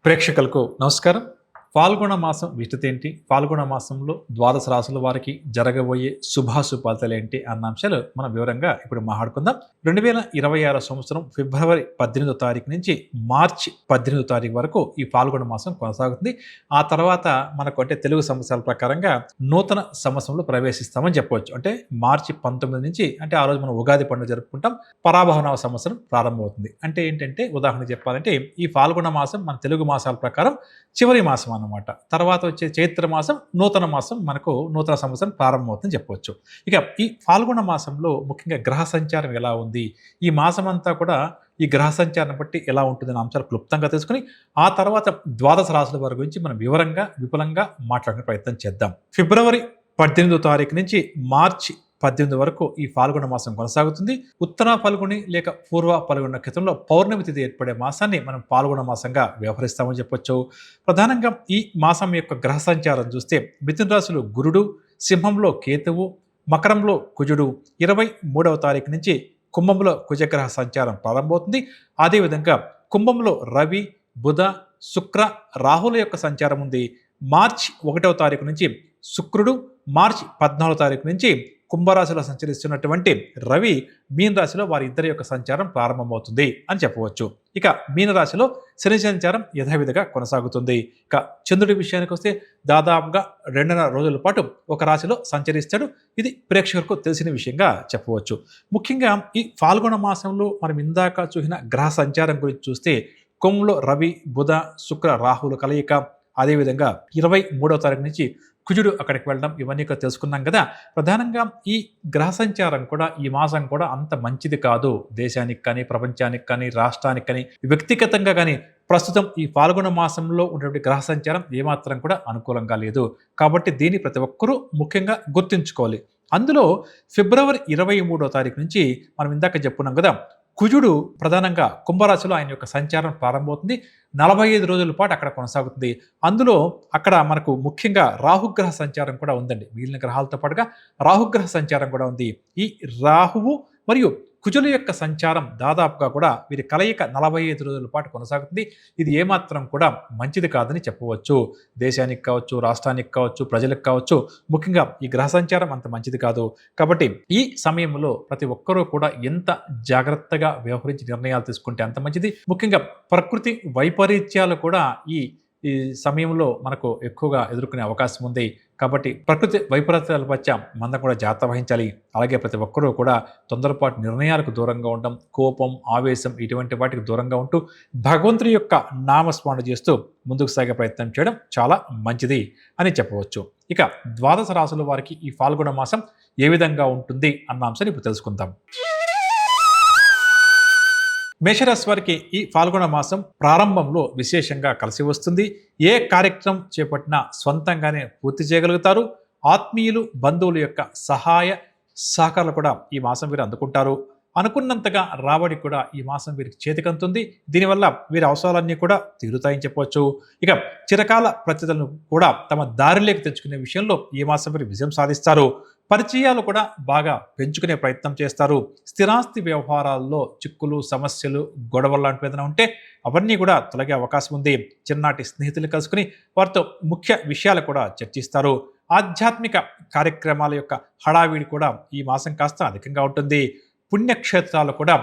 ప్రేక్షకులకు నమస్కారం. ఫాల్గుణ మాసం విశిష్టత ఏంటి? ఫాల్గుణ మాసంలో ద్వాదశ రాశుల వారికి జరగబోయే శుభాశుభాలతలు ఏంటి అన్న అంశాలు మనం వివరంగా ఇప్పుడు మాట్లాడుకుందాం. 2026 సంవత్సరం ఫిబ్రవరి 18వ తారీఖు నుంచి మార్చి 18వ తారీఖు వరకు ఈ ఫాల్గుణ మాసం కొనసాగుతుంది. ఆ తర్వాత మనకు అంటే తెలుగు సంవత్సరాల ప్రకారంగా నూతన సంవత్సరంలో ప్రవేశిస్తామని చెప్పవచ్చు. అంటే మార్చి 19 నుంచి అంటే ఆ రోజు మనం ఉగాది పండుగ జరుపుకుంటాం. పరాభవనవ సంవత్సరం ప్రారంభమవుతుంది. అంటే ఏంటంటే ఉదాహరణ చెప్పాలంటే ఈ ఫాల్గుణ మాసం మన తెలుగు మాసాల ప్రకారం చివరి మాసం అన్నమాట. తర్వాత వచ్చే చైత్ర మాసం నూతన మాసం, మనకు నూతన సంవత్సరం ప్రారంభమవుతుందని చెప్పవచ్చు. ఇక ఈ ఫాల్గుణ మాసంలో ముఖ్యంగా గ్రహ సంచారం ఎలా ఉంది, ఈ మాసం అంతా కూడా ఈ గ్రహ సంచారం బట్టి ఎలా ఉంటుందనే అంశాలు క్లుప్తంగా తెలుసుకుని ఆ తర్వాత ద్వాదశ రాశుల వారి గురించి మనం విపులంగా మాట్లాడే ప్రయత్నం చేద్దాం. ఫిబ్రవరి 18వ తారీఖు నుంచి మార్చి 18 వరకు ఈ ఫాల్గుణ మాసం కొనసాగుతుంది. ఉత్తర ఫల్గుని లేక పూర్వ ఫల్గుణ నక్షత్రంలో పౌర్ణమి తిథి ఏర్పడే మాసాన్ని మనం పాల్గొన మాసంగా వ్యవహరిస్తామని చెప్పొచ్చు. ప్రధానంగా ఈ మాసం యొక్క గ్రహ సంచారం చూస్తే మిథున రాశిలో గురుడు, సింహంలో కేతువు, మకరంలో కుజుడు, 23వ తారీఖు నుంచి కుంభంలో కుజగ్రహ సంచారం ప్రారంభమవుతుంది. అదేవిధంగా కుంభంలో రవి, బుధ, శుక్ర, రాహుల యొక్క సంచారం ఉంది. మార్చి 1వ తారీఖు నుంచి శుక్రుడు, మార్చి 14వ తారీఖు నుంచి కుంభరాశిలో సంచరిస్తున్నటువంటి రవి మీన రాశిలో వారి ఇద్దరి యొక్క సంచారం ప్రారంభమవుతుంది అని చెప్పవచ్చు. ఇక మీన రాశిలో శని సంచారం యథావిధిగా కొనసాగుతుంది. ఇక చంద్రుడి విషయానికి వస్తే దాదాపుగా 2.5 రోజుల పాటు ఒక రాశిలో సంచరిస్తాడు. ఇది ప్రేక్షకులకు తెలిసిన విషయంగా చెప్పవచ్చు. ముఖ్యంగా ఈ ఫాల్గుణ మాసంలో మనం ఇందాక చూసిన గ్రహ సంచారం గురించి చూస్తే కుంభంలో రవి, బుధ, శుక్ర, రాహుల కలయిక, అదేవిధంగా 23వ తారీఖు నుంచి కుజుడు అక్కడికి వెళ్ళడం, ఇవన్నీ కూడా తెలుసుకున్నాం కదా. ప్రధానంగా ఈ గ్రహ సంచారం కూడా ఈ మాసం కూడా అంత మంచిది కాదు దేశానికి కానీ, ప్రపంచానికి కానీ, రాష్ట్రానికి కానీ, వ్యక్తిగతంగా కానీ. ప్రస్తుతం ఈ ఫాల్గుణ మాసంలో ఉన్నటువంటి గ్రహ సంచారం ఏమాత్రం కూడా అనుకూలంగా లేదు. కాబట్టి దీన్ని ప్రతి ఒక్కరూ ముఖ్యంగా గుర్తుంచుకోవాలి. అందులో ఫిబ్రవరి 23వ తారీఖు నుంచి మనం ఇందాక చెప్పుకున్నాం కదా, కుజుడు ప్రధానంగా కుంభరాశిలో ఆయన యొక్క సంచారం ప్రారంభమవుతుంది. 45 రోజుల పాటు అక్కడ కొనసాగుతుంది. అందులో అక్కడ మనకు ముఖ్యంగా రాహుగ్రహ సంచారం కూడా ఉందండి. మిగిలిన గ్రహాలతో పాటుగా రాహుగ్రహ సంచారం కూడా ఉంది. ఈ రాహువు మరియు కుజుల యొక్క సంచారం దాదాపుగా కూడా వీరి కలయిక 45 రోజుల పాటు కొనసాగుతుంది. ఇది ఏమాత్రం కూడా మంచిది కాదని చెప్పవచ్చు. దేశానికి కావచ్చు, రాష్ట్రానికి కావచ్చు, ప్రజలకు కావచ్చు, ముఖ్యంగా ఈ గ్రహ సంచారం అంత మంచిది కాదు. కాబట్టి ఈ సమయంలో ప్రతి ఒక్కరూ కూడా ఎంత జాగ్రత్తగా వ్యవహరించి నిర్ణయాలు తీసుకుంటే అంత మంచిది. ముఖ్యంగా ప్రకృతి వైపరీత్యాలు కూడా ఈ సమయంలో మనకు ఎక్కువగా ఎదుర్కొనే అవకాశం ఉంది. కాబట్టి ప్రకృతి వైపరీత్యాల మధ్య మనం కూడా జాగ్రత్త వహించాలి. అలాగే ప్రతి ఒక్కరూ కూడా తొందరపాటు నిర్ణయాలకు దూరంగా ఉండడం, కోపం, ఆవేశం ఇటువంటి వాటికి దూరంగా ఉంటూ భగవంతుని యొక్క నామస్మరణ చేస్తూ ముందుకు సాగే ప్రయత్నం చేయడం చాలా మంచిది అని చెప్పవచ్చు. ఇక ద్వాదశ రాశుల వారికి ఈ ఫాల్గుణ మాసం ఏ విధంగా ఉంటుంది అన్న అంశాన్ని ఇప్పుడు తెలుసుకుందాం. మేషరాశి వారికి ఈ ఫాల్గుణ మాసం ప్రారంభంలో విశేషంగా కలిసి వస్తుంది. ఏ కార్యక్రమం చేపట్టినా స్వంతంగానే పూర్తి చేయగలుగుతారు. ఆత్మీయులు, బంధువుల యొక్క సహాయ సహకారాలు కూడా ఈ మాసం వీరు అందుకుంటారు. అనుకున్నంతగా రాబడి కూడా ఈ మాసం వీరికి చేతికంతుంది. దీనివల్ల వీరి అవసరాలన్నీ కూడా తీరుతాయని చెప్పవచ్చు. ఇక చిరకాల ప్రతిదలను కూడా తమ దారిలోకి తెచ్చుకునే విషయంలో ఈ మాసం వీరు విజయం సాధిస్తారు. పరిచయాలు కూడా బాగా పెంచుకునే ప్రయత్నం చేస్తారు. స్థిరాస్తి వ్యవహారాల్లో చిక్కులు, సమస్యలు, గొడవలు లాంటివి ఏదైనా ఉంటే అవన్నీ కూడా తొలగే అవకాశం ఉంది. చిన్ననాటి స్నేహితులు కలుసుకుని వారితో ముఖ్య విషయాలు కూడా చర్చిస్తారు. ఆధ్యాత్మిక కార్యక్రమాల యొక్క హడావిడి కూడా ఈ మాసం కాస్త అధికంగా ఉంటుంది. పుణ్యక్షేత్రాలు కూడా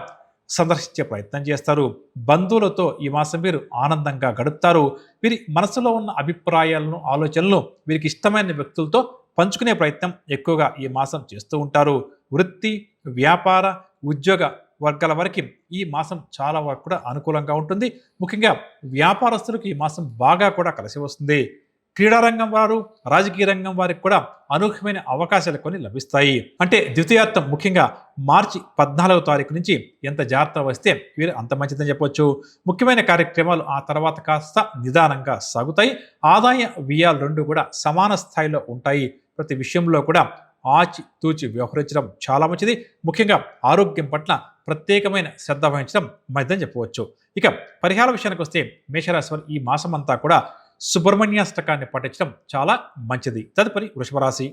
సందర్శించే ప్రయత్నం చేస్తారు. బంధువులతో ఈ మాసం వీరు ఆనందంగా గడుపుతారు. వీరి మనసులో ఉన్న అభిప్రాయాలను, ఆలోచనలను వీరికి ఇష్టమైన వ్యక్తులతో పంచుకునే ప్రయత్నం ఎక్కువగా ఈ మాసం చేస్తూ ఉంటారు. వృత్తి, వ్యాపార, ఉద్యోగ వర్గాల వారికి ఈ మాసం చాలా వరకు కూడా అనుకూలంగా ఉంటుంది. ముఖ్యంగా వ్యాపారస్తులకు ఈ మాసం బాగా కూడా కలిసి వస్తుంది. క్రీడారంగం వారు, రాజకీయ రంగం వారికి కూడా అనూహ్యమైన అవకాశాలు కొన్ని లభిస్తాయి. అంటే ద్వితీయార్థం ముఖ్యంగా మార్చి 14వ తారీఖు నుంచి ఎంత జాగ్రత్త వస్తే వీరు అంత మంచిదని చెప్పొచ్చు. ముఖ్యమైన కార్యక్రమాలు ఆ తర్వాత కాస్త నిదానంగా సాగుతాయి. ఆదాయ వ్యయాలు రెండు కూడా సమాన స్థాయిలో ఉంటాయి. ప్రతి విషయంలో కూడా ఆచి తూచి వ్యవహరించడం చాలా మంచిది. ముఖ్యంగా ఆరోగ్యం పట్ల ప్రత్యేకమైన శ్రద్ధ వహించడం మంచిదని చెప్పవచ్చు. ఇక పరిహార విషయానికి వస్తే మేషరాశి వారు ఈ మాసం అంతా కూడా సుబ్రహ్మణ్యాష్టకాన్ని పఠించడం చాలా మంచిది. తదుపరి వృషభ రాశి.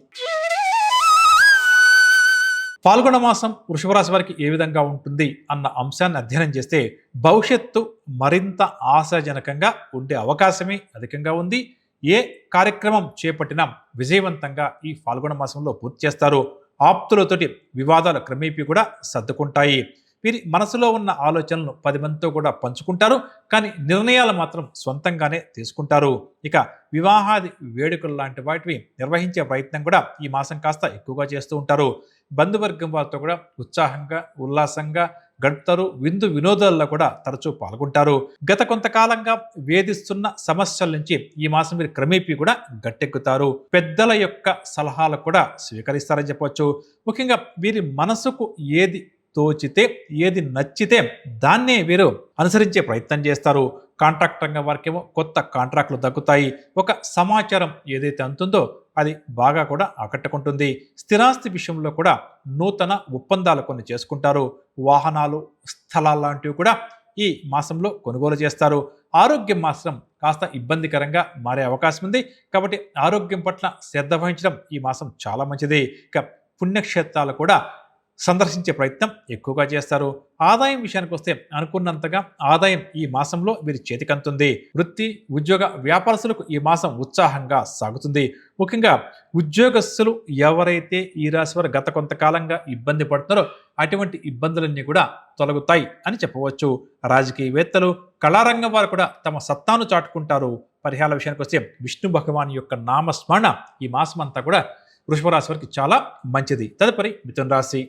పాల్గొన మాసం వృషభ రాశి వారికి ఏ విధంగా ఉంటుంది అన్న అంశాన్ని అధ్యయనం చేస్తే భవిష్యత్తు మరింత ఆశాజనకంగా ఉండే అవకాశమే అధికంగా ఉంది. ఏ కార్యక్రమం చేపట్టినా విజయవంతంగా ఈ పాల్గొన మాసంలో పూర్తి చేస్తారు. ఆప్తులతోటి వివాదాలు క్రమేపీ కూడా సర్దుకుంటాయి. వీరి మనసులో ఉన్న ఆలోచనలను 10 మందితో కూడా పంచుకుంటారు, కానీ నిర్ణయాలు మాత్రం సొంతంగానే తీసుకుంటారు. ఇక వివాహాది వేడుకలు లాంటి వాటిని నిర్వహించే ప్రయత్నం కూడా ఈ మాసం కాస్త ఎక్కువగా చేస్తూ ఉంటారు. బంధువర్గం వారితో కూడా ఉత్సాహంగా ఉల్లాసంగా గడుపుతారు. విందు వినోదాల్లో కూడా తరచూ పాల్గొంటారు. గత కొంతకాలంగా వేధిస్తున్న సమస్యల నుంచి ఈ మాసం మీరు క్రమేపీ కూడా గట్టెక్కుతారు. పెద్దల యొక్క సలహాలు కూడా స్వీకరిస్తారని చెప్పవచ్చు. ముఖ్యంగా వీరి మనసుకు ఏది తోచితే ఏది నచ్చితే దాన్నే వీరు అనుసరించే ప్రయత్నం చేస్తారు. కాంట్రాక్ట్ రంగం వారికేమో కొత్త కాంట్రాక్టులు దక్కుతాయి. ఒక సమాచారం ఏదైతే అందుతుందో అది బాగా కూడా ఆకట్టుకుంటుంది. స్థిరాస్తి విషయంలో కూడా నూతన ఒప్పందాలు కొన్ని చేసుకుంటారు. వాహనాలు, స్థలాలు లాంటివి కూడా ఈ మాసంలో కొనుగోలు చేస్తారు. ఆరోగ్యం మాత్రం కాస్త ఇబ్బందికరంగా మారే అవకాశం ఉంది. కాబట్టి ఆరోగ్యం పట్ల శ్రద్ధ వహించడం ఈ మాసం చాలా మంచిది. ఇక పుణ్యక్షేత్రాలు కూడా సందర్శించే ప్రయత్నం ఎక్కువగా చేస్తారు. ఆదాయం విషయానికి వస్తే అనుకున్నంతగా ఆదాయం ఈ మాసంలో వీరి చేతికంతుంది. వృత్తి, ఉద్యోగ వ్యాపారస్తులకు ఈ మాసం ఉత్సాహంగా సాగుతుంది. ముఖ్యంగా ఉద్యోగస్తులు ఎవరైతే ఈ రాశి వారు గత కొంతకాలంగా ఇబ్బంది పడుతున్నారో అటువంటి ఇబ్బందులన్నీ కూడా తొలగుతాయి అని చెప్పవచ్చు. రాజకీయవేత్తలు, కళారంగం వారు కూడా తమ సత్తాను చాటుకుంటారు. పరిహారాల విషయానికి వస్తే విష్ణు భగవాన్ యొక్క నామస్మరణ ఈ మాసం అంతా కూడా వృషభ రాశి వారికి చాలా మంచిది. తదుపరి మిథున రాశి.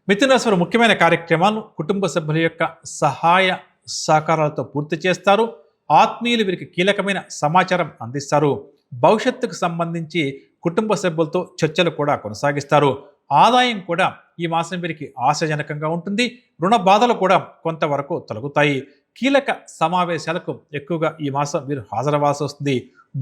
మిథున రాశి వారు ముఖ్యమైన కార్యక్రమాలను కుటుంబ సభ్యుల యొక్క సహాయ సహకారాలతో పూర్తి చేస్తారు. ఆత్మీయులు వీరికి కీలకమైన సమాచారం అందిస్తారు. భవిష్యత్తుకు సంబంధించి కుటుంబ సభ్యులతో చర్చలు కూడా కొనసాగిస్తారు. ఆదాయం కూడా ఈ మాసం వీరికి ఆశాజనకంగా ఉంటుంది. రుణ బాధలు కూడా కొంతవరకు తొలగుతాయి. కీలక సమావేశాలకు ఎక్కువగా ఈ మాసం వీరు హాజరవ్వాల్సి వస్తుంది.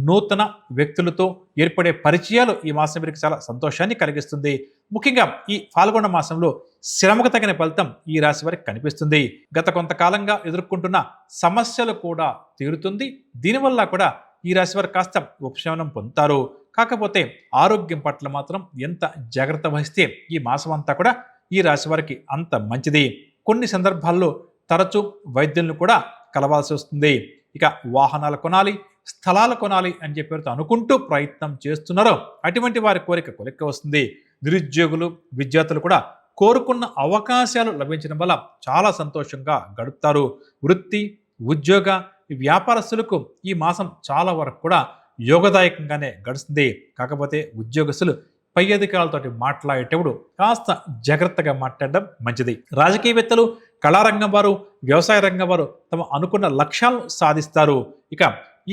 నూతన వ్యక్తులతో ఏర్పడే పరిచయాలు ఈ మాసం వీరికి చాలా సంతోషాన్ని కలిగిస్తుంది. ముఖ్యంగా ఈ పాల్గొన మాసంలో శ్రమకు తగిన ఫలితం ఈ రాశి వారికి కనిపిస్తుంది. గత కొంతకాలంగా ఎదుర్కొంటున్న సమస్యలు కూడా తీరుతుంది. దీనివల్ల కూడా ఈ రాశి వారు కాస్త ఉపశమనం పొందుతారు. కాకపోతే ఆరోగ్యం పట్ల మాత్రం ఎంత జాగ్రత్త వహిస్తే ఈ మాసం అంతా కూడా ఈ రాశి వారికి అంత మంచిది. కొన్ని సందర్భాల్లో తరచూ వైద్యులను కూడా కలవాల్సి వస్తుంది. ఇక వాహనాలు కొనాలి, స్థలాలు కొనాలి అని చెప్పి అనుకుంటూ ప్రయత్నం చేస్తున్నారో అటువంటి వారి కోరిక వస్తుంది. నిరుద్యోగులు, విద్యార్థులు కూడా కోరుకున్న అవకాశాలు లభించడం వల్ల చాలా సంతోషంగా గడుపుతారు. వృత్తి, ఉద్యోగ వ్యాపారస్తులకు ఈ మాసం చాలా వరకు కూడా యోగదాయకంగానే గడుస్తుంది. కాకపోతే ఉద్యోగస్తులు పై అధికారులతో మాట్లాడేటప్పుడు కాస్త జాగ్రత్తగా మాట్లాడడం మంచిది. రాజకీయవేత్తలు, కళారంగం వారు, వ్యవసాయ రంగం వారు తమ అనుకున్న లక్ష్యాలను సాధిస్తారు. ఇక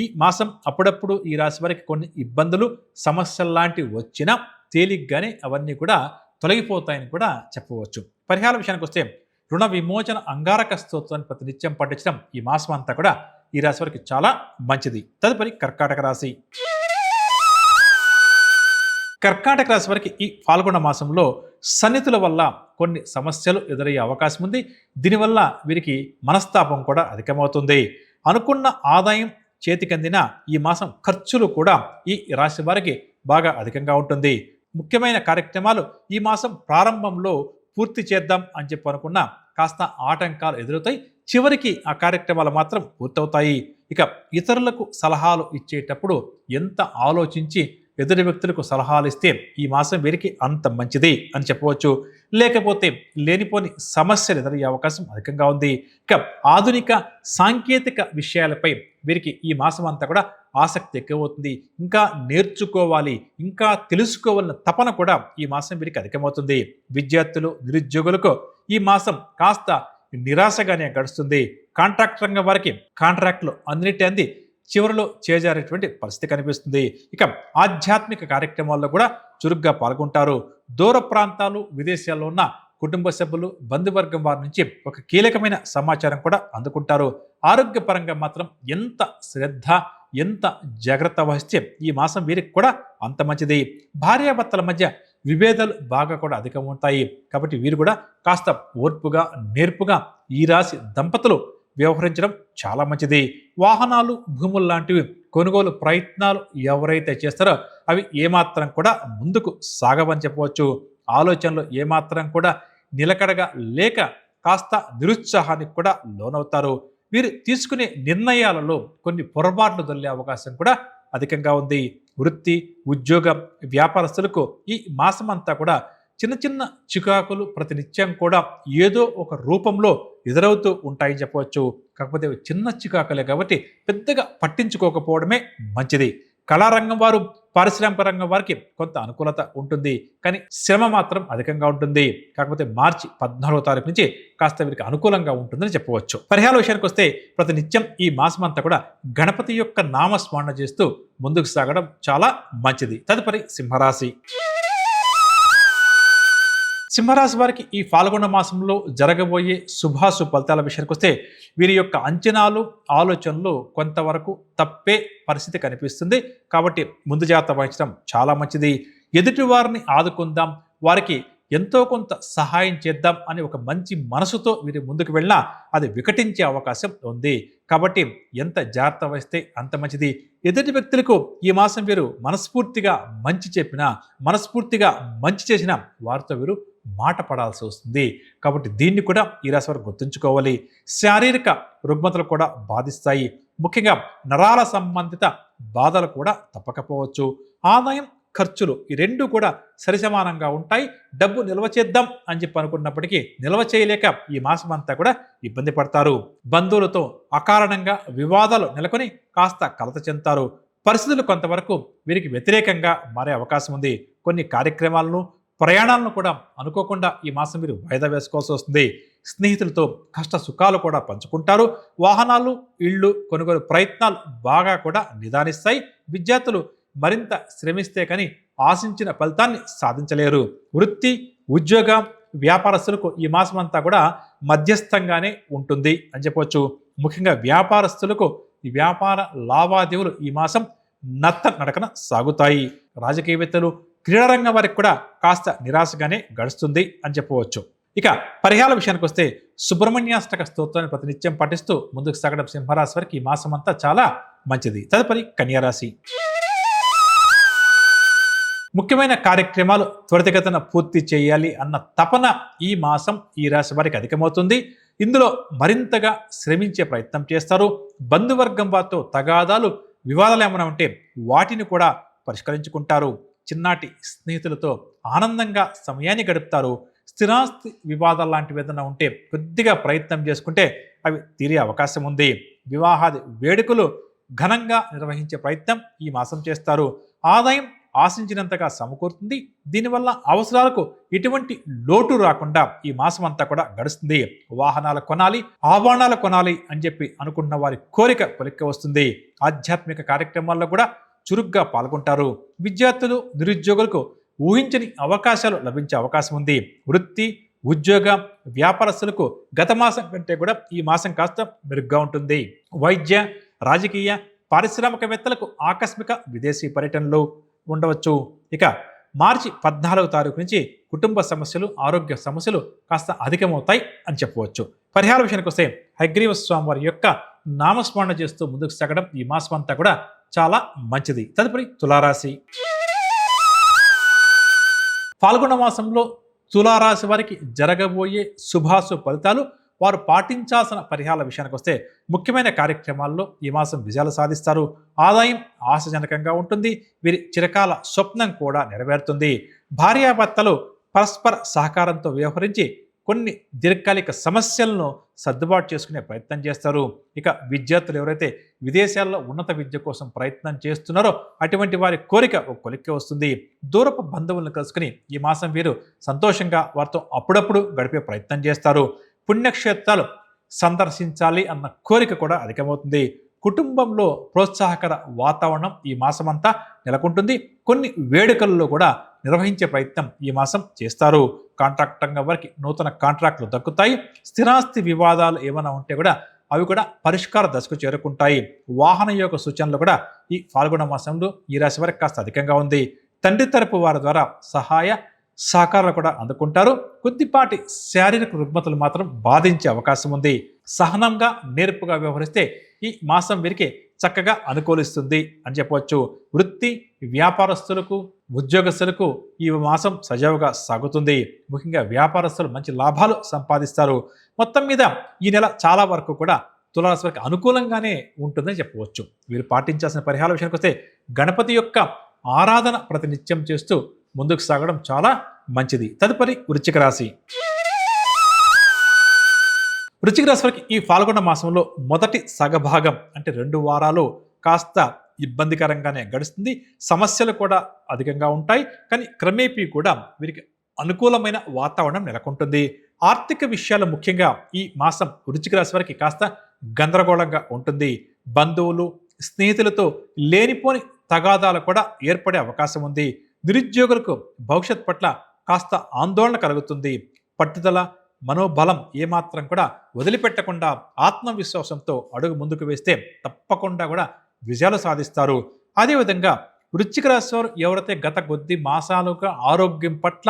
ఈ మాసం అప్పుడప్పుడు ఈ రాశి వారికి కొన్ని ఇబ్బందులు, సమస్యలు లాంటివి వచ్చినా తేలిగ్గానే అవన్నీ కూడా తొలగిపోతాయని కూడా చెప్పవచ్చు. పరిహార విషయానికి వస్తే రుణ విమోచన అంగారక స్తోత్రాన్ని ప్రతినిత్యం పఠించడం ఈ మాసం అంతా కూడా ఈ రాశి వారికి చాలా మంచిది. తదుపరి కర్కాటక రాశి. కర్కాటక రాశి వారికి ఈ పాల్గొన మాసంలో సన్నిహితుల వల్ల కొన్ని సమస్యలు ఎదురయ్యే అవకాశం ఉంది. దీనివల్ల వీరికి మనస్తాపం కూడా అధికమవుతుంది. అనుకున్న ఆదాయం చేతికందిన ఈ మాసం ఖర్చులు కూడా ఈ రాశి వారికి బాగా అధికంగా ఉంటుంది. ముఖ్యమైన కార్యక్రమాలు ఈ మాసం ప్రారంభంలో పూర్తి చేద్దాం అని చెప్పి అనుకున్న కాస్త ఆటంకాలు ఎదురవుతాయి. చివరికి ఆ కార్యక్రమాలు మాత్రం పూర్తవుతాయి. ఇక ఇతరులకు సలహాలు ఇచ్చేటప్పుడు ఎంత ఆలోచించి ఎదుటి వ్యక్తులకు సలహాలు ఇస్తే ఈ మాసం వీరికి అంత మంచిది అని చెప్పవచ్చు. లేకపోతే లేనిపోని సమస్యలు ఎదురయ్యే అవకాశం అధికంగా ఉంది. ఇక ఆధునిక సాంకేతిక విషయాలపై వీరికి ఈ మాసం అంతా కూడా ఆసక్తి ఎక్కువవుతుంది. ఇంకా నేర్చుకోవాలి, ఇంకా తెలుసుకోవాలన్న తపన కూడా ఈ మాసం వీరికి అధికమవుతుంది. విద్యార్థులు, నిరుద్యోగులకు ఈ మాసం కాస్త నిరాశగానే గడుస్తుంది. కాంట్రాక్ట్ రంగం వారికి కాంట్రాక్టులు అంది చివరిలో చేజారేటువంటి పరిస్థితి కనిపిస్తుంది. ఇక ఆధ్యాత్మిక కార్యక్రమాల్లో కూడా చురుగ్గా పాల్గొంటారు. దూర ప్రాంతాలు, విదేశాల్లో ఉన్న కుటుంబ సభ్యులు, బంధువర్గం వారి నుంచి ఒక కీలకమైన సమాచారం కూడా అందుకుంటారు. ఆరోగ్యపరంగా మాత్రం ఎంత శ్రద్ధ, ఎంత జాగ్రత్త వహిస్తే ఈ మాసం వీరికి కూడా అంత మంచిది. భార్యాభర్తల మధ్య విభేదాలు బాగా కూడా అధికం ఉంటాయి. కాబట్టి వీరు కూడా కాస్త ఓర్పుగా, నేర్పుగా ఈ రాశి దంపతులు వ్యవహరించడం చాలా మంచిది. వాహనాలు, భూములు లాంటివి కొనుగోలు ప్రయత్నాలు ఎవరైతే చేస్తారో అవి ఏమాత్రం కూడా ముందుకు సాగవని చెప్పవచ్చు. ఆలోచనలు ఏమాత్రం కూడా నిలకడగా లేక కాస్త నిరుత్సాహానికి కూడా లోనవుతారు. వీరు తీసుకునే నిర్ణయాలలో కొన్ని పొరపాట్లు దొల్లే అవకాశం కూడా అధికంగా ఉంది. వృత్తి, ఉద్యోగం, వ్యాపారస్తులకు ఈ మాసం అంతా కూడా చిన్న చిన్న చికాకులు ప్రతినిత్యం కూడా ఏదో ఒక రూపంలో ఎదురవుతూ ఉంటాయని చెప్పవచ్చు. కాకపోతే చిన్న చికాకులే కాబట్టి పెద్దగా పట్టించుకోకపోవడమే మంచిది. కళారంగం వారు, పారిశ్రామిక రంగం వారికి కొంత అనుకూలత ఉంటుంది, కానీ శ్రమ మాత్రం అధికంగా ఉంటుంది. కాకపోతే మార్చి 14వ తారీఖు నుంచి కాస్త వీరికి అనుకూలంగా ఉంటుందని చెప్పవచ్చు. పరిహార విషయానికి వస్తే ప్రతి నిత్యం ఈ మాసం అంతా కూడా గణపతి యొక్క నామస్మరణ చేస్తూ ముందుకు సాగడం చాలా మంచిది. తదుపరి సింహరాశి. సింహరాశి వారికి ఈ ఫాల్గుణ మాసంలో జరగబోయే శుభాశుభ ఫలితాల విషయానికి వస్తే వీరి యొక్క అంచనాలు, ఆలోచనలు కొంతవరకు తప్పే పరిస్థితి కనిపిస్తుంది. కాబట్టి ముందు జాగ్రత్త వహించడం చాలా మంచిది. ఎదుటి వారిని ఆదుకుందాం, వారికి ఎంతో కొంత సహాయం చేద్దాం అని ఒక మంచి మనసుతో వీరు ముందుకు వెళ్ళినా అది వికటించే అవకాశం ఉంది. కాబట్టి ఎంత జాగ్రత్త వహిస్తే అంత మంచిది. ఎదుటి వ్యక్తులకు ఈ మాసం వీరు మనస్ఫూర్తిగా మంచి చెప్పినా, మనస్ఫూర్తిగా మంచి చేసినా వారితో వీరు మాట పడాల్సి వస్తుంది. కాబట్టి దీన్ని కూడా ఈ రాశి వారు గుర్తుంచుకోవాలి. శారీరక రుగ్మతలు కూడా బాధిస్తాయి. ముఖ్యంగా నరాల సంబంధిత బాధలు కూడా తప్పకపోవచ్చు. ఆదాయం, ఖర్చులు ఈ రెండు కూడా సరిసమానంగా ఉంటాయి. డబ్బు నిల్వ చేద్దాం అని చెప్పి అనుకున్నప్పటికీ నిల్వ చేయలేక ఈ మాసం అంతా కూడా ఇబ్బంది పడతారు. బంధువులతో అకారణంగా వివాదాలు నెలకొని కాస్త కలత చెందుతారు. పరిస్థితులు కొంతవరకు వీరికి వ్యతిరేకంగా మారే అవకాశం ఉంది. కొన్ని కార్యక్రమాలను, ప్రయాణాలను కూడా అనుకోకుండా ఈ మాసం మీరు వాయిదా వేసుకోవాల్సి వస్తుంది. స్నేహితులతో కష్ట సుఖాలు కూడా పంచుకుంటారు. వాహనాలు, ఇళ్ళు కొనుగోలు ప్రయత్నాలు బాగా కూడా నిదానిస్తాయి. విద్యార్థులు మరింత శ్రమిస్తే కానీ ఆశించిన ఫలితాన్ని సాధించలేరు. వృత్తి, ఉద్యోగ, వ్యాపారస్తులకు ఈ మాసం అంతా కూడా మధ్యస్థంగానే ఉంటుంది అని చెప్పవచ్చు. ముఖ్యంగా వ్యాపారస్తులకు ఈ వ్యాపార లావాదేవీలు ఈ మాసం నత్త నడకన సాగుతాయి. రాజకీయవేత్తలు, క్రీడారంగం వారికి కూడా కాస్త నిరాశగానే గడుస్తుంది అని చెప్పవచ్చు. ఇక పరిహార విషయానికి వస్తే సుబ్రహ్మణ్యాష్టక స్తోత్రాన్ని ప్రతినిత్యం పఠిస్తూ ముందుకు సాగడం సింహరాశి వారికి ఈ మాసం అంతా చాలా మంచిది. తదుపరి కన్యారాశి. ముఖ్యమైన కార్యక్రమాలు త్వరితగతిన పూర్తి చేయాలి అన్న తపన ఈ మాసం ఈ రాశి వారికి అధికమవుతుంది. ఇందులో మరింతగా శ్రమించే ప్రయత్నం చేస్తారు. బంధువర్గం వారితో తగాదాలు, వివాదాలు ఏమైనా ఉంటే వాటిని కూడా పరిష్కరించుకుంటారు. చిన్నాటి స్నేహితులతో ఆనందంగా సమయాన్ని గడుపుతారు. స్థిరాస్తి వివాదాలు లాంటివి ఏదైనా ఉంటే కొద్దిగా ప్రయత్నం చేసుకుంటే అవి తీరే అవకాశం ఉంది. వివాహాది వేడుకలు ఘనంగా నిర్వహించే ప్రయత్నం ఈ మాసం చేస్తారు. ఆదాయం ఆశించినంతగా సమకూరుతుంది. దీనివల్ల అవసరాలకు ఎటువంటి లోటు రాకుండా ఈ మాసం అంతా కూడా గడుస్తుంది. వాహనాలు కొనాలి, ఆభరణాలు కొనాలి అని చెప్పి అనుకున్న వారి కోరిక కొలిక్కి వస్తుంది. ఆధ్యాత్మిక కార్యక్రమాల్లో కూడా చురుగ్గా పాల్గొంటారు. విద్యార్థులు, నిరుద్యోగులకు ఊహించని అవకాశాలు లభించే అవకాశం ఉంది. వృత్తి, ఉద్యోగ, వ్యాపారస్తులకు గత మాసం కంటే కూడా ఈ మాసం కాస్త మెరుగ్గా ఉంటుంది. వైద్య, రాజకీయ, పారిశ్రామికవేత్తలకు ఆకస్మిక విదేశీ పర్యటనలు ఉండవచ్చు. ఇక మార్చి 14వ తారీఖు నుంచి కుటుంబ సమస్యలు, ఆరోగ్య సమస్యలు కాస్త అధికమవుతాయి అని చెప్పవచ్చు. పరిహార విషయానికి వస్తే హయగ్రీవ స్వామి వారి యొక్క నామస్మరణ చేస్తూ ముందుకు సాగడం ఈ మాసం అంతా కూడా చాలా మంచిది. తదుపరి తులారాశి. ఫాల్గుణ మాసంలో తులారాశి వారికి జరగబోయే శుభాశుభ ఫలితాలు, వారు పాటించాల్సిన పరిహారాల విషయానికి వస్తే ముఖ్యమైన కార్యక్రమాల్లో ఈ మాసం విజయాలు సాధిస్తారు. ఆదాయం ఆశాజనకంగా ఉంటుంది. వీరి చిరకాల స్వప్నం కూడా నెరవేరుతుంది. భార్యాభర్తలు పరస్పర సహకారంతో వ్యవహరించి కొన్ని దీర్ఘకాలిక సమస్యలను సర్దుబాటు చేసుకునే ప్రయత్నం చేస్తారు. ఇక విద్యార్థులు ఎవరైతే విదేశాల్లో ఉన్నత విద్య కోసం ప్రయత్నం చేస్తున్నారో అటువంటి వారి కోరిక ఒక కొలిక్కి వస్తుంది. దూరపు బంధువులను కలుసుకుని ఈ మాసం వీరు సంతోషంగా వారితో అప్పుడప్పుడు గడిపే ప్రయత్నం చేస్తారు. పుణ్యక్షేత్రాలు సందర్శించాలి అన్న కోరిక కూడా అధికమవుతుంది. కుటుంబంలో ప్రోత్సాహకర వాతావరణం ఈ మాసమంతా నెలకొంటుంది. కొన్ని వేడుకల్లో కూడా నిర్వహించే ప్రయత్నం ఈ మాసం చేస్తారు. కాంట్రాక్ట్ రంగం వారికి నూతన కాంట్రాక్టులు దక్కుతాయి. స్థిరాస్తి వివాదాలు ఏమైనా ఉంటే కూడా అవి కూడా పరిష్కార దశకు చేరుకుంటాయి. వాహన యోగ సూచనలు కూడా ఈ ఫాల్గుణ మాసంలో ఈ రాశి వారికి కాస్త అధికంగా ఉంది. తండ్రి తరపు వారి ద్వారా సహాయ సహకారాలు కూడా అందుకుంటారు. కొద్దిపాటి శారీరక రుగ్మతలు మాత్రం బాధించే అవకాశం ఉంది. సహనంగా నేర్పుగా వ్యవహరిస్తే ఈ మాసం వీరికి చక్కగా అనుకూలిస్తుంది అని చెప్పవచ్చు. వృత్తి వ్యాపారస్తులకు ఉద్యోగస్తులకు ఈ మాసం సజావుగా సాగుతుంది. ముఖ్యంగా వ్యాపారస్తులు మంచి లాభాలు సంపాదిస్తారు. మొత్తం మీద ఈ నెల చాలా వరకు కూడా తులారాశి వారికి అనుకూలంగానే ఉంటుందని చెప్పవచ్చు. వీరు పాటించాల్సిన పరిహార విషయానికి వస్తే గణపతి యొక్క ఆరాధన ప్రతినిత్యం చేస్తూ ముందుకు సాగడం చాలా మంచిది. తదుపరి వృశ్చిక రాశి. వృశ్చిక రాశి వారికి ఈ ఫాల్గుణ మాసంలో మొదటి సగభాగం అంటే 2 వారాలు కాస్త ఇబ్బందికరంగానే గడుస్తుంది. సమస్యలు కూడా అధికంగా ఉంటాయి. కానీ క్రమేపీ కూడా వీరికి అనుకూలమైన వాతావరణం నెలకొంటుంది. ఆర్థిక విషయాలు ముఖ్యంగా ఈ మాసం వృశ్చిక రాశి వారికి కాస్త గందరగోళంగా ఉంటుంది. బంధువులు స్నేహితులతో లేనిపోని తగాదాలు కూడా ఏర్పడే అవకాశం ఉంది. నిరుద్యోగులకు భవిష్యత్ పట్ల కాస్త ఆందోళన కలుగుతుంది. పట్టుదల మనోబలం ఏమాత్రం కూడా వదిలిపెట్టకుండా ఆత్మవిశ్వాసంతో అడుగు ముందుకు వేస్తే తప్పకుండా కూడా విజయాలు సాధిస్తారు. అదేవిధంగా వృశ్చిక రాశి వారు ఎవరైతే గత కొద్ది మాసాలుగా ఆరోగ్యం పట్ల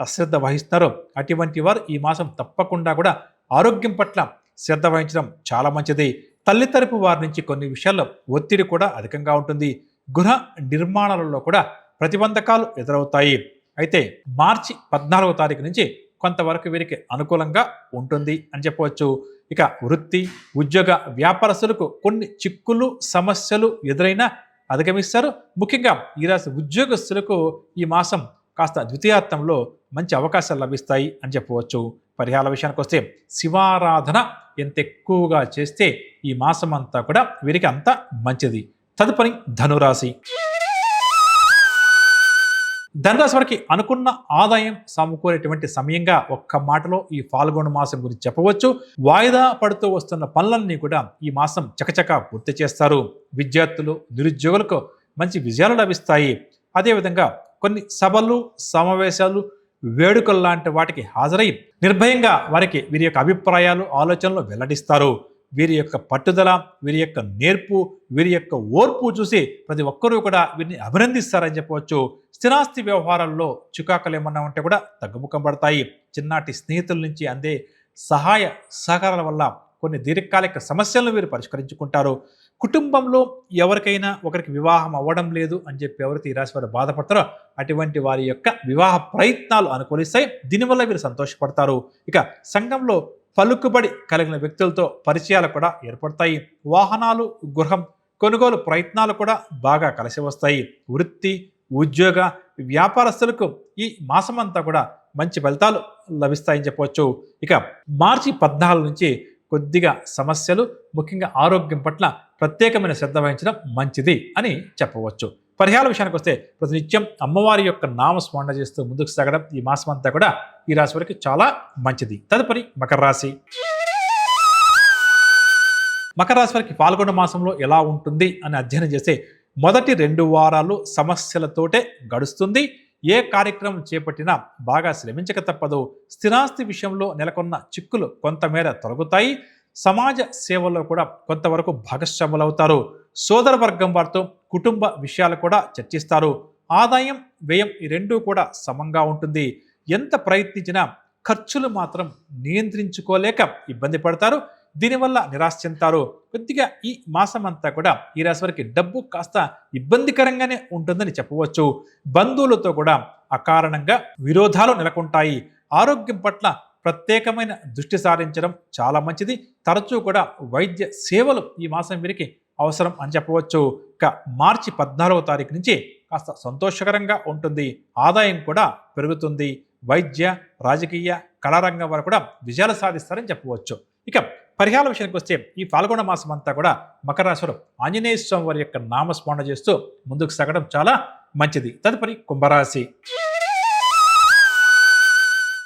అశ్రద్ధ వహిస్తారో అటువంటి వారు ఈ మాసం తప్పకుండా కూడా ఆరోగ్యం పట్ల శ్రద్ధ వహించడం చాలా మంచిది. తల్లి తరపు వారి నుంచి కొన్ని విషయాల్లో ఒత్తిడి కూడా అధికంగా ఉంటుంది. గృహ నిర్మాణాలలో కూడా ప్రతిబంధకాలు ఎదురవుతాయి. అయితే మార్చి 14వ తారీఖు నుంచి కొంతవరకు వీరికి అనుకూలంగా ఉంటుంది అని చెప్పవచ్చు. ఇక వృత్తి ఉద్యోగ వ్యాపారస్తులకు కొన్ని చిక్కులు సమస్యలు ఎదురైనా అధిగమిస్తారు. ముఖ్యంగా ఈ రాశి ఉద్యోగస్తులకు ఈ మాసం కాస్త ద్వితీయార్థంలో మంచి అవకాశాలు లభిస్తాయి అని చెప్పవచ్చు. పరిహార విషయానికి వస్తే శివారాధన ఎంత ఎక్కువగా చేస్తే ఈ మాసం అంతా కూడా వీరికి అంత మంచిది. తదుపరి ధనురాశి. ధనురాశి వారికి అనుకున్న ఆదాయం సమకూరేటువంటి సమయంగా ఒక్క మాటలో ఈ ఫాల్గుణ మాసం గురించి చెప్పవచ్చు. వాయిదా పడుతూ వస్తున్న పనులన్నీ కూడా ఈ మాసం చకచకా పూర్తి చేస్తారు. విద్యార్థులు నిరుద్యోగులకు మంచి విజయాలు లభిస్తాయి. అదేవిధంగా కొన్ని సభలు సమావేశాలు వేడుకలు లాంటి వాటికి హాజరై నిర్భయంగా వారికి వీరి యొక్క అభిప్రాయాలు ఆలోచనలు వెల్లడిస్తారు. వీరి యొక్క పట్టుదల వీరి యొక్క నేర్పు వీరి యొక్క ఓర్పు చూసి ప్రతి ఒక్కరూ కూడా వీరిని అభినందిస్తారని చెప్పవచ్చు. స్థిరాస్తి వ్యవహారాల్లో చికాకులు ఏమన్నా ఉంటే కూడా తగ్గుముఖం పడతాయి. చిన్నాటి స్నేహితుల నుంచి అందే సహాయ సహకారాల వల్ల కొన్ని దీర్ఘకాలిక సమస్యలను వీరు పరిష్కరించుకుంటారు. కుటుంబంలో ఎవరికైనా ఒకరికి వివాహం అవ్వడం లేదు అని చెప్పి ఎవరైతే ఈ రాశి వారు బాధపడతారో అటువంటి వారి యొక్క వివాహ ప్రయత్నాలు అనుకూలిస్తాయి. దీనివల్ల వీరు సంతోషపడతారు. ఇక సంఘంలో పలుకుబడి కలిగిన వ్యక్తులతో పరిచయాలు కూడా ఏర్పడతాయి. వాహనాలు గృహం కొనుగోలు ప్రయత్నాలు కూడా బాగా కలిసి వస్తాయి. వృత్తి ఉద్యోగ వ్యాపారస్తులకు ఈ మాసమంతా కూడా మంచి ఫలితాలు లభిస్తాయని చెప్పవచ్చు. ఇక మార్చి 14 నుంచి కొద్దిగా సమస్యలు ముఖ్యంగా ఆరోగ్యం పట్ల ప్రత్యేకమైన శ్రద్ధ వహించడం మంచిది అని చెప్పవచ్చు. పరిహార విషయానికి వస్తే ప్రతినిత్యం అమ్మవారి యొక్క నామస్మరణ చేస్తూ ముందుకు సాగడం ఈ మాసం అంతా కూడా ఈ రాశి వారికి చాలా మంచిది. తదుపరి మకర రాశి. మకర రాశి వారికి ఫాల్గుణ మాసంలో ఎలా ఉంటుంది అని అధ్యయనం చేస్తే మొదటి 2 వారాలు సమస్యలతోటే గడుస్తుంది. ఏ కార్యక్రమం చేపట్టినా బాగా శ్రమించక తప్పదు. స్థిరాస్తి విషయంలో నెలకొన్న చిక్కులు కొంతమేర తొలగుతాయి. సమాజ సేవల్లో కూడా కొంతవరకు భాగస్వాములవుతారు. సోదర వర్గం వారితో కుటుంబ విషయాలు కూడా చర్చిస్తారు. ఆదాయం వ్యయం ఈ రెండూ కూడా సమంగా ఉంటుంది. ఎంత ప్రయత్నించినా ఖర్చులు మాత్రం నియంత్రించుకోలేక ఇబ్బంది పడతారు. దీనివల్ల నిరాశ చెందుతారు. కొద్దిగా ఈ మాసం అంతా కూడా ఈ రాశి వారికి డబ్బు కాస్త ఇబ్బందికరంగానే ఉంటుందని చెప్పవచ్చు. బంధువులతో కూడా అకారణంగా విరోధాలు నెలకొంటాయి. ఆరోగ్యం పట్ల ప్రత్యేకమైన దృష్టి సారించడం చాలా మంచిది. తరచూ కూడా వైద్య సేవలు ఈ మాసం వీరికి అవసరం అని చెప్పవచ్చు. ఇక మార్చి 14వ తారీఖు నుంచి కాస్త సంతోషకరంగా ఉంటుంది. ఆదాయం కూడా పెరుగుతుంది. వైద్య రాజకీయ కళారంగం వారు కూడా విజయాలు సాధిస్తారని చెప్పవచ్చు. ఇక పరిహార విషయానికి వస్తే ఈ ఫాల్గుణ మాసం అంతా కూడా మకర రాశిలో ఆంజనేయ స్వామి వారి యొక్క నామస్మరణ చేస్తూ ముందుకు సాగడం చాలా మంచిది. తదుపరి కుంభరాశి.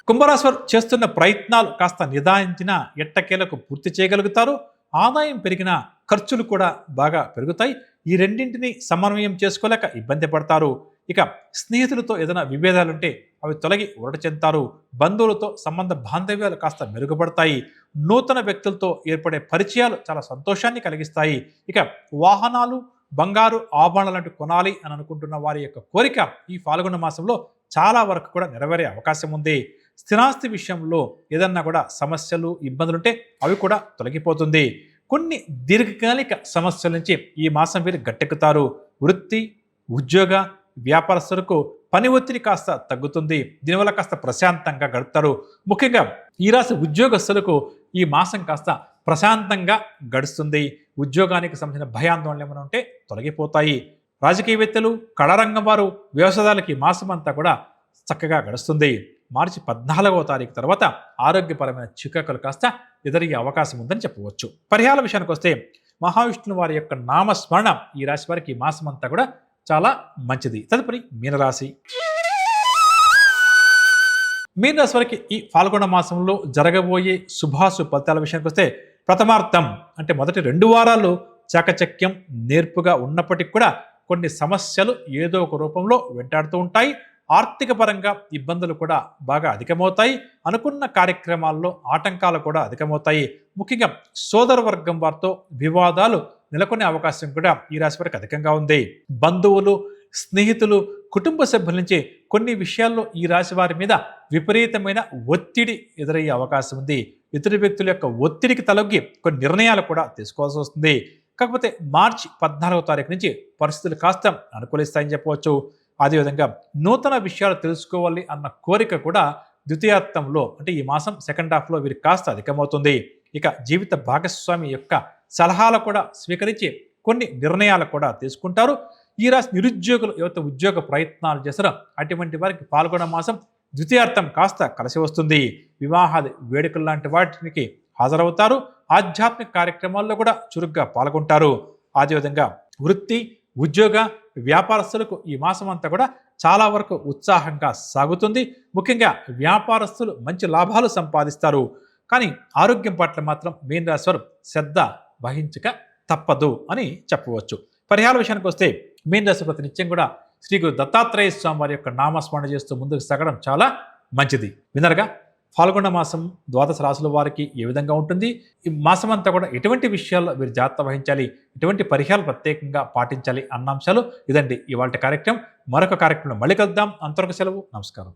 కుంభరాశి వారు చేస్తున్న ప్రయత్నాలు కాస్త నిదానించిన ఎట్టకేలకు పూర్తి చేయగలుగుతారు. ఆదాయం పెరిగిన ఖర్చులు కూడా బాగా పెరుగుతాయి. ఈ రెండింటిని సమన్వయం చేసుకోలేక ఇబ్బంది పడతారు. ఇక స్నేహితులతో ఏదైనా విభేదాలుంటే అవి తొలగి ఊరట చెందుతారు. బంధువులతో సంబంధ బాంధవ్యాలు కాస్త మెరుగుపడతాయి. నూతన వ్యక్తులతో ఏర్పడే పరిచయాలు చాలా సంతోషాన్ని కలిగిస్తాయి. ఇక వాహనాలు బంగారు ఆభరణాలు లాంటి కొనాలి అని అనుకుంటున్న వారి యొక్క కోరిక ఈ ఫాల్గుణ మాసంలో చాలా వరకు కూడా నెరవేరే అవకాశం ఉంది. స్థిరాస్తి విషయంలో ఏదన్నా కూడా సమస్యలు ఇబ్బందులుంటే అవి కూడా తొలగిపోతుంది. కొన్ని దీర్ఘకాలిక సమస్యల నుంచి ఈ మాసం వీరు గట్టెక్కుతారు. వృత్తి, ఉద్యోగ, వ్యాపారస్తులకు పని ఒత్తిడి కాస్త తగ్గుతుంది. దీనివల్ల కాస్త ప్రశాంతంగా గడుపుతారు. ముఖ్యంగా ఈ రాశి ఉద్యోగస్తులకు ఈ మాసం కాస్త ప్రశాంతంగా గడుస్తుంది. ఉద్యోగానికి సంబంధించిన భయాందోళనలు ఏమైనా ఉంటే తొలగిపోతాయి. రాజకీయవేత్తలు, కళారంగం వారు, వ్యవసాయాలకి మాసం అంతా కూడా చక్కగా గడుస్తుంది. మార్చి 14వ తారీఖు తర్వాత ఆరోగ్యపరమైన చికాకులు కాస్త ఎదురయ్యే అవకాశం ఉందని చెప్పవచ్చు. పరిహార విషయానికి వస్తే మహావిష్ణువు వారి యొక్క నామస్మరణ ఈ రాశి వారికి ఈ మాసం అంతా కూడా చాలా మంచిది. తదుపరి మీనరాశి. మీనరాశి వారికి ఈ ఫాల్గుణ మాసంలో జరగబోయే శుభాశుభ ఫలితాల విషయానికి వస్తే ప్రథమార్థం అంటే మొదటి 2 వారాలు చాకచక్యం, నేర్పుగా ఉన్నప్పటికీ కూడా కొన్ని సమస్యలు ఏదో ఒక రూపంలో వెంటాడుతూ ఉంటాయి. ఆర్థిక పరంగా ఇబ్బందులు కూడా బాగా అధికమవుతాయి. అనుకున్న కార్యక్రమాల్లో ఆటంకాలు కూడా అధికమవుతాయి. ముఖ్యంగా సోదర వర్గం వారితో వివాదాలు నెలకొనే అవకాశం కూడా ఈ రాశి వారికి అధికంగా ఉంది. బంధువులు, స్నేహితులు, కుటుంబ సభ్యుల నుంచి కొన్ని విషయాల్లో ఈ రాశి వారి మీద విపరీతమైన ఒత్తిడి ఎదురయ్యే అవకాశం ఉంది. ఇతర వ్యక్తుల యొక్క ఒత్తిడికి తలొగ్గి కొన్ని నిర్ణయాలు కూడా తీసుకోవాల్సి వస్తుంది. కాకపోతే మార్చి 14వ తారీఖు నుంచి పరిస్థితులు కాస్త అనుకూలిస్తాయని చెప్పవచ్చు. అదేవిధంగా నూతన విషయాలు తెలుసుకోవాలి అన్న కోరిక కూడా ద్వితీయార్థంలో అంటే ఈ మాసం సెకండ్ హాఫ్లో వీరికి కాస్త అధికమవుతుంది. ఇక జీవిత భాగస్వామి యొక్క సలహాలు కూడా స్వీకరించి కొన్ని నిర్ణయాలు కూడా తీసుకుంటారు. ఈ రాశి నిరుద్యోగులు ఎవరైతే ఉద్యోగ ప్రయత్నాలు చేస్తారో అటువంటి వారికి ఫాల్గుణ మాసం ద్వితీయార్థం కాస్త కలిసి వస్తుంది. వివాహాది వేడుకలు లాంటి వాటికి హాజరవుతారు. ఆధ్యాత్మిక కార్యక్రమాల్లో కూడా చురుగ్గా పాల్గొంటారు. అదేవిధంగా వృత్తి, ఉద్యోగ, వ్యాపారస్తులకు ఈ మాసం అంతా కూడా చాలా వరకు ఉత్సాహంగా సాగుతుంది. ముఖ్యంగా వ్యాపారస్తులు మంచి లాభాలు సంపాదిస్తారు. కానీ ఆరోగ్యం పట్ల మాత్రం మీన రాశి వారు శ్రద్ధ వహించక తప్పదు అని చెప్పవచ్చు. పరిహార విషయానికి వస్తే మీన రాశి ప్రతి నిత్యం కూడా శ్రీ గురు దత్తాత్రేయ స్వామి వారి యొక్క నామస్మరణ చేస్తూ ముందుకు సాగడం చాలా మంచిది. వినరుగా ఫాల్గుణ మాసం ద్వాదశ రాశుల వారికి ఏ విధంగా ఉంటుంది, ఈ మాసం అంతా కూడా ఎటువంటి విషయాల్లో మీరు జాగ్రత్త వహించాలి, ఎటువంటి పరిహారాలు ప్రత్యేకంగా పాటించాలి అన్న అంశాలు ఇదండి ఇవాళ కార్యక్రమం. మరొక కార్యక్రమం మళ్ళీ కలుద్దాం. అంతవరకు సెలవు. నమస్కారం.